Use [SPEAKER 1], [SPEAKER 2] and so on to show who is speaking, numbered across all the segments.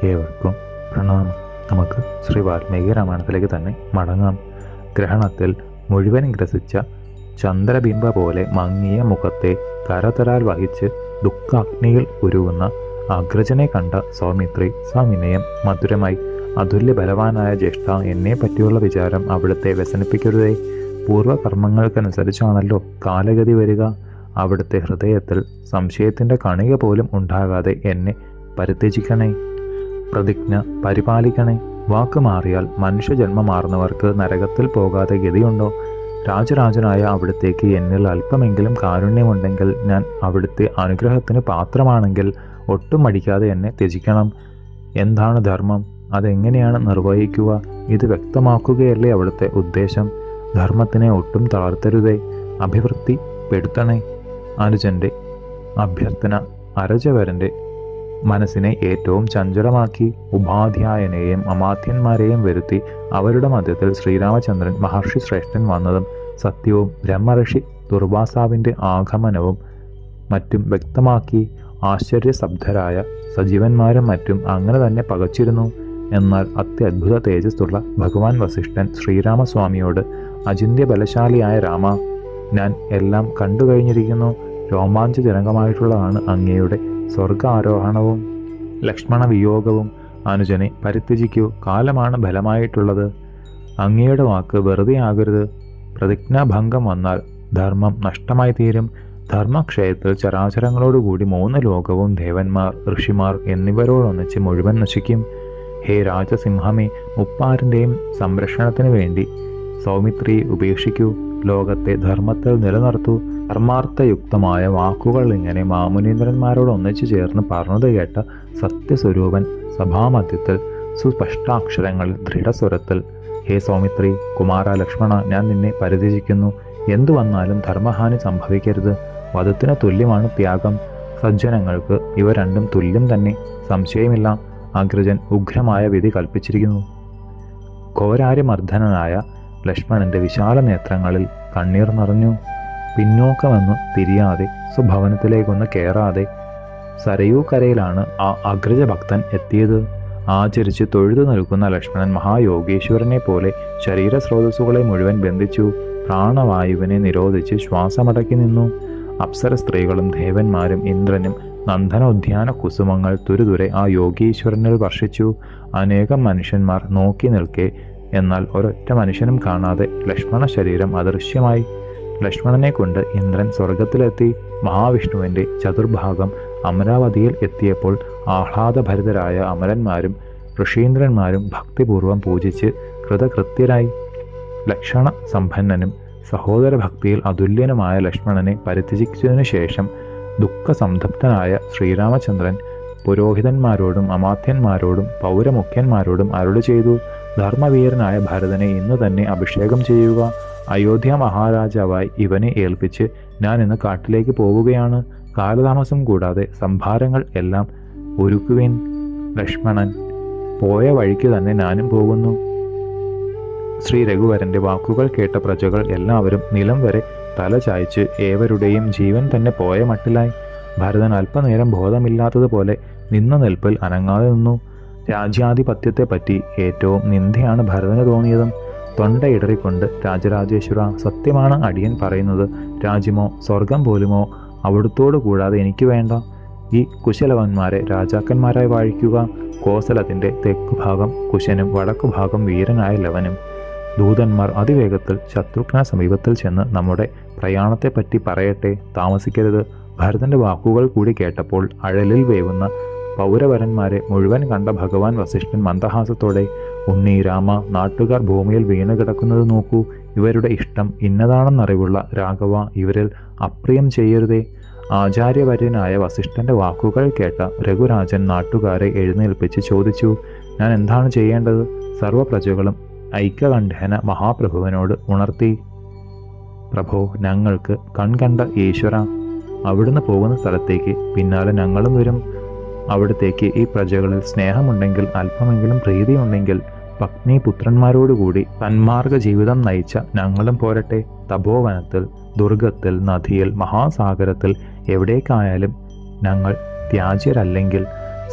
[SPEAKER 1] ഏവർക്കും പ്രണാമം. നമുക്ക് ശ്രീ വാൽമീകി രാമായണത്തിലേക്ക് തന്നെ മടങ്ങാം. ഗ്രഹണത്തിൽ മുഴുവൻ ഗ്രസിച്ച ചന്ദ്രബിംബ പോലെ മങ്ങിയ മുഖത്തെ കരതരാൽ വഹിച്ച് ദുഃഖാഗ്നിയിൽ ഉരുകുന്ന അഗ്രജനെ കണ്ട സൗമിത്രി സവിനയം മധുരമായി, അതുല്യ ബലവാനായ ജ്യേഷ്ഠ, എന്നെ പറ്റിയുള്ള വിചാരം അവിടുത്തെ വ്യസനിപ്പിക്കരുതേ. പൂർവ്വകർമ്മങ്ങൾക്കനുസരിച്ചാണല്ലോ കാലഗതി വരിക. അവിടുത്തെ ഹൃദയത്തിൽ സംശയത്തിൻ്റെ കണിക പോലും ഉണ്ടാകാതെ എന്നെ പരിത്യജിക്കണേ. പ്രതിജ്ഞ പരിപാലിക്കണേ. വാക്ക് മാറിയാൽ മനുഷ്യജന്മം മാറുന്നവർക്ക് നരകത്തിൽ പോകാതെ ഗതിയുണ്ടോ? രാജരാജനായ അവിടുത്തേക്ക് എന്നിൽ അല്പമെങ്കിലും കാരുണ്യമുണ്ടെങ്കിൽ, ഞാൻ അവിടുത്തെ അനുഗ്രഹത്തിന് പാത്രമാണെങ്കിൽ ഒട്ടും മടിക്കാതെ എന്നെ ത്യജിക്കണം. എന്താണ് ധർമ്മം? അതെങ്ങനെയാണ് നിർവഹിക്കുക? ഇത് വ്യക്തമാക്കുകയല്ലേ അവിടുത്തെ ഉദ്ദേശം? ധർമ്മത്തിനെ ഒട്ടും തളർത്തരുതേ, അഭിവൃദ്ധിപ്പെടുത്തണേ. അനുജന്റെ അഭ്യർത്ഥന അരജവരൻ്റെ മനസ്സിനെ ഏറ്റവും ചഞ്ചലമാക്കി. ഉപാധ്യായനെയും അമാത്യന്മാരെയും വരുത്തി അവരുടെ മധ്യത്തിൽ ശ്രീരാമചന്ദ്രൻ മഹർഷി ശ്രേഷ്ഠൻ വന്നതും സത്യവും ബ്രഹ്മർഷി ദുർവാസാവിൻ്റെ ആഗമനവും മറ്റും വ്യക്തമാക്കി. ആശ്ചര്യസബ്ധരായ സജീവന്മാരും മറ്റും അങ്ങനെ തന്നെ പകച്ചിരുന്നു. എന്നാൽ അത്യത്ഭുത തേജസ്സുള്ള ഭഗവാൻ വസിഷ്ഠൻ ശ്രീരാമസ്വാമിയോട്, അചിന്ത്യ ബലശാലിയായ രാമ, ഞാൻ എല്ലാം കണ്ടു കഴിഞ്ഞിരിക്കുന്നു. രോമാഞ്ചജനകമായിട്ടുള്ളതാണ് അങ്ങയുടെ സ്വർഗാരോഹണവും ലക്ഷ്മണ വിയോഗവും. അനുജനെ പരിത്യജിക്കൂ, കാലമാണ് ഫലമായിട്ടുള്ളത്. അങ്ങയുടെ വാക്ക് വെറുതെ ആകരുത്. പ്രതിജ്ഞാഭംഗം വന്നാൽ ധർമ്മം നഷ്ടമായി തീരും. ധർമ്മക്ഷയത്തിൽ ചരാചരങ്ങളോടുകൂടി 3 ലോകവും ദേവന്മാർ, ഋഷിമാർ എന്നിവരോടൊന്നിച്ച് മുഴുവൻ നശിക്കും. ഹേ രാജസിംഹമേ, മുപ്പാരിൻ്റെയും സംരക്ഷണത്തിന് വേണ്ടി സൗമിത്രിയെ ഉപേക്ഷിക്കൂ. ലോകത്തെ ധർമ്മത്തിൽ നിലനിർത്തൂ. ധർമാർത്ഥയുക്തമായ വാക്കുകൾ ഇങ്ങനെ മാമുനീന്ദ്രന്മാരോടൊന്നിച്ചു ചേർന്ന് പറഞ്ഞത് കേട്ട സത്യസ്വരൂപൻ സഭാമധ്യത്തിൽ സുസ്പഷ്ടാക്ഷരങ്ങളിൽ ദൃഢസ്വരത്തിൽ, ഹേ സൗമിത്രി, കുമാര ലക്ഷ്മണ, ഞാൻ നിന്നെ പരിത്യജിക്കുന്നു. എന്തു വന്നാലും ധർമ്മഹാനി സംഭവിക്കരുത്. വധത്തിന് തുല്യമാണ് ത്യാഗം. സജ്ജനങ്ങൾക്ക് ഇവ രണ്ടും തുല്യം തന്നെ, സംശയമില്ല. അഗ്രജൻ ഉഗ്രമായ വിധി കൽപ്പിച്ചിരിക്കുന്നു. ഘോരാര്യമർദ്ദനായ ലക്ഷ്മണന്റെ വിശാല നേത്രങ്ങളിൽ കണ്ണീർ നിറഞ്ഞു. പിന്നോക്കമെന്ന് തിരിയാതെ, സ്വഭവനത്തിലേക്കൊന്ന് കയറാതെ സരയൂക്കരയിലാണ് ആ അഗ്രജഭക്തൻ എത്തിയത്. ആചരിച്ച് തൊഴുതു നിൽക്കുന്ന ലക്ഷ്മണൻ മഹായോഗീശ്വരനെ പോലെ ശരീരസ്രോതസ്സുകളെ മുഴുവൻ ബന്ധിച്ചു. പ്രാണവായുവിനെ നിരോധിച്ച് ശ്വാസമടക്കി നിന്നു. അപ്സര സ്ത്രീകളും ദേവന്മാരും ഇന്ദ്രനും നന്ദനോദ്യാന കുസുമങ്ങൾ തുരുതുരെ ആ യോഗീശ്വരനിൽ വർഷിച്ചു. അനേകം മനുഷ്യന്മാർ നോക്കി നിൽക്കെ, എന്നാൽ ഒരൊറ്റ മനുഷ്യനും കാണാതെ ലക്ഷ്മണ ശരീരം അദൃശ്യമായി. ലക്ഷ്മണനെ കൊണ്ട് ഇന്ദ്രൻ സ്വർഗത്തിലെത്തി. മഹാവിഷ്ണുവിൻ്റെ ചതുർഭാഗം അമരാവതിയിൽ എത്തിയപ്പോൾ ആഹ്ലാദഭരിതരായ അമരന്മാരും ഋഷീന്ദ്രന്മാരും ഭക്തിപൂർവം പൂജിച്ച് കൃതകൃത്യരായി. ലക്ഷണ സമ്പന്നനും സഹോദരഭക്തിയിൽ അതുല്യനുമായ ലക്ഷ്മണനെ പരിത്യജിച്ചതിനു ശേഷം ദുഃഖസംതപ്തനായ ശ്രീരാമചന്ദ്രൻ പുരോഹിതന്മാരോടും അമാത്യന്മാരോടും പൗരമുഖ്യന്മാരോടും അരുളി ചെയ്തു, ധർമ്മവീരനായ ഭരതനെ ഇന്ന് തന്നെ അഭിഷേകം ചെയ്യുക. അയോധ്യ മഹാരാജാവായി ഇവനെ ഏൽപ്പിച്ച് ഞാൻ ഇന്ന് കാട്ടിലേക്ക് പോവുകയാണ്. കാലതാമസം കൂടാതെ സംഭാരങ്ങൾ എല്ലാം ഒരുക്കുവിൻ. ലക്ഷ്മണൻ പോയ വഴിക്ക് തന്നെ ഞാനും പോകുന്നു. ശ്രീ രഘുവരൻ്റെ വാക്കുകൾ കേട്ട പ്രജകൾ എല്ലാവരും നിലം വരെ തല ചായ്ച്ച് ഏവരുടെയും ജീവൻ തന്നെ പോയ മട്ടിലായി. ഭരതൻ അല്പനേരം ബോധമില്ലാത്തതുപോലെ നിന്ന നിൽപ്പിൽ അനങ്ങാതെ നിന്നു. രാജ്യാധിപത്യത്തെപ്പറ്റി ഏറ്റവും നിന്ദയാണ് ഭരതന് തോന്നിയതും. തൊണ്ടയിടറിക്കൊണ്ട്, രാജരാജേശ്വര, സത്യമാണ് അടിയൻ പറയുന്നത്. രാജ്യമോ സ്വർഗം പോലുമോ അവിടുത്തോടു കൂടാതെ എനിക്ക് വേണ്ട. ഈ കുശലവന്മാരെ രാജാക്കന്മാരായി വാഴിക്കുക. കോസലത്തിൻ്റെ തെക്കുഭാഗം കുശനും വടക്കുഭാഗം വീരനായ ലവനും. ദൂതന്മാർ അതിവേഗത്തിൽ ശത്രുഘ്ന സമീപത്തിൽ ചെന്ന് നമ്മുടെ പ്രയാണത്തെപ്പറ്റി പറയട്ടെ, താമസിക്കരുത്. ഭരതൻ്റെ വാക്കുകൾ കൂടി കേട്ടപ്പോൾ അഴലിൽ വേവുന്ന പൗരവരന്മാരെ മുഴുവൻ കണ്ട ഭഗവാൻ വസിഷ്ഠൻ മന്ദഹാസത്തോടെ, ഉണ്ണി രാമ, നാട്ടുകാർ ഭൂമിയിൽ വീണു കിടക്കുന്നത് നോക്കൂ. ഇവരുടെ ഇഷ്ടം ഇന്നതാണെന്നറിവുള്ള രാഘവ, ഇവരിൽ അപ്രിയം ചെയ്യരുതേ. ആചാര്യവര്യനായ വസിഷ്ഠന്റെ വാക്കുകൾ കേട്ട രഘുരാജൻ നാട്ടുകാരെ എഴുന്നേൽപ്പിച്ച് ചോദിച്ചു, ഞാൻ എന്താണ് ചെയ്യേണ്ടത്? സർവപ്രജകളും ഐക്യകണ്ഠേന മഹാപ്രഭുവിനോട് ഉണർത്തി, പ്രഭോ, ഞങ്ങൾക്ക് കൺകണ്ട ഈശ്വര, അവിടുന്ന് പോകുന്ന സ്ഥലത്തേക്ക് പിന്നാലെ ഞങ്ങളും വരും. അവിടത്തേക്ക് ഈ പ്രജകളിൽ സ്നേഹമുണ്ടെങ്കിൽ, അല്പമെങ്കിലും പ്രീതിയുണ്ടെങ്കിൽ, പത്നി പുത്രന്മാരോടുകൂടി സന്മാർഗ ജീവിതം നയിച്ച ഞങ്ങളും പോരട്ടെ. തപോവനത്തിൽ, ദുർഗത്തിൽ, നദിയിൽ, മഹാസാഗരത്തിൽ എവിടേക്കായാലും ഞങ്ങൾ ത്യാജ്യരല്ലെങ്കിൽ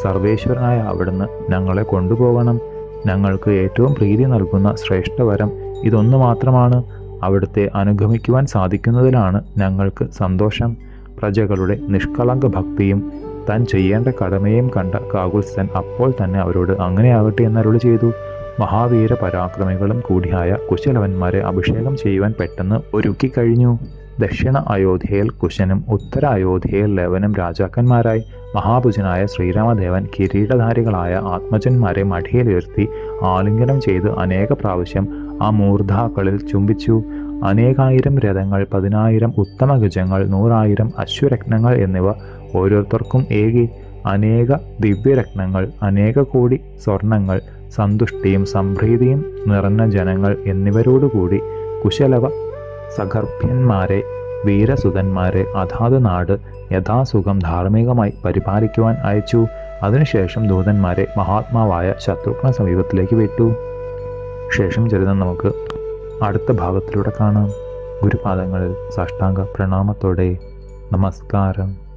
[SPEAKER 1] സർവേശ്വരനായ അവിടുന്ന് ഞങ്ങളെ കൊണ്ടുപോകണം. ഞങ്ങൾക്ക് ഏറ്റവും പ്രീതി നൽകുന്ന ശ്രേഷ്ഠവരം ഇതൊന്നു മാത്രമാണ്. അവിടുത്തെ അനുഗമിക്കുവാൻ സാധിക്കുന്നതിലാണ് ഞങ്ങൾക്ക് സന്തോഷം. പ്രജകളുടെ നിഷ്കളങ്ക ഭക്തിയും താൻ ചെയ്യേണ്ട കടമയും കണ്ട കാകുത്സ്ഥൻ അപ്പോൾ തന്നെ അവരോട് അങ്ങനെയാകട്ടെ എന്നരുളി ചെയ്തു. മഹാവീര പരാക്രമികളും കൂടിയായ കുശലവന്മാരെ അഭിഷേകം ചെയ്യുവാൻ പെട്ടെന്ന് ഒരുക്കിക്കഴിഞ്ഞു. ദക്ഷിണ അയോധ്യയിൽ കുശനും ഉത്തര അയോധ്യയിൽ ലവനും രാജാക്കന്മാരായി മഹാഭുജനായ ശ്രീരാമദേവൻ കിരീടധാരികളായ ആത്മജന്മാരെ മടിയിലുയർത്തി ആലിംഗനം ചെയ്ത് അനേക പ്രാവശ്യം ആ മൂർധാക്കളിൽ ചുംബിച്ചു. അനേകായിരം രഥങ്ങൾ, 10,000 ഉത്തമ ഗജങ്ങൾ, 100,000 അശ്വരത്നങ്ങൾ എന്നിവ ഓരോരുത്തർക്കും ഏകി. അനേക ദിവ്യരത്നങ്ങൾ, അനേക കോടി സ്വർണങ്ങൾ, സന്തുഷ്ടിയും സംപ്രീതിയും നിറഞ്ഞ ജനങ്ങൾ എന്നിവരോടുകൂടി കുശലവ സഗർഭ്യന്മാരെ, വീരസുതന്മാരെ അതാത് നാട് യഥാസുഖം ധാർമ്മികമായി പരിപാലിക്കുവാൻ അയച്ചു. അതിനുശേഷം ദൂതന്മാരെ മഹാത്മാവായ ശത്രുഘ്ന സമീപത്തിലേക്ക് വിട്ടു. ശേഷം ചരിതം നമുക്ക് അടുത്ത ഭാഗത്തിലൂടെ കാണാം. ഗുരുപാദങ്ങളിൽ സാഷ്ടാംഗ പ്രണാമത്തോടെ നമസ്കാരം.